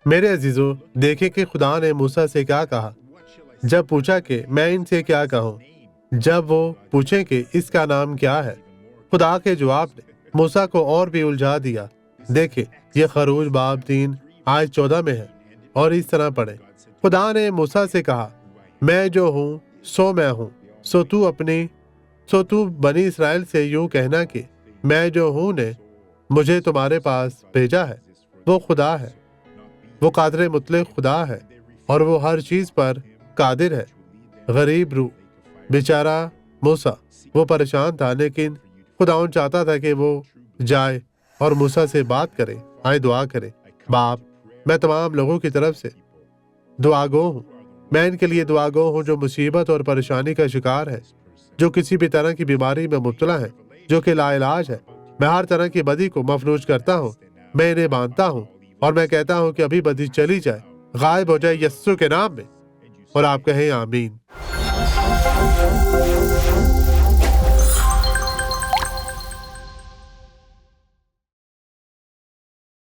میرے عزیزو، دیکھیں کہ خدا نے موسیٰ سے کیا کہا جب پوچھا کہ میں ان سے کیا کہوں، جب وہ پوچھیں کہ اس کا نام کیا ہے۔ خدا کے جواب نے موسیٰ کو اور بھی الجھا دیا۔ دیکھیں، یہ خروج باب 3 آیت 14 میں ہے، اور اس طرح پڑھیں۔ خدا نے موسیٰ سے کہا، میں جو ہوں سو میں ہوں، سو تو بنی اسرائیل سے یوں کہنا کہ میں جو ہوں نے مجھے تمہارے پاس بھیجا ہے۔ وہ خدا ہے، وہ قادر مطلق خدا ہے، اور وہ ہر چیز پر قادر ہے۔ غریب روح بیچارہ موسیٰ، وہ پریشان تھا، لیکن خداوند چاہتا تھا کہ وہ جائے اور موسیٰ سے بات کرے۔ آئے دعا کرے۔ باپ، میں تمام لوگوں کی طرف سے دعا گو ہوں۔ میں ان کے لیے دعا گو ہوں جو مصیبت اور پریشانی کا شکار ہے، جو کسی بھی طرح کی بیماری میں مبتلا ہے، جو کہ لا علاج ہے۔ میں ہر طرح کی بدی کو مفلوج کرتا ہوں، میں انہیں باندھتا ہوں، اور میں کہتا ہوں کہ ابھی بدی چلی جائے، غائب ہو جائے یسوع کے نام میں، اور آپ کہیں آمین۔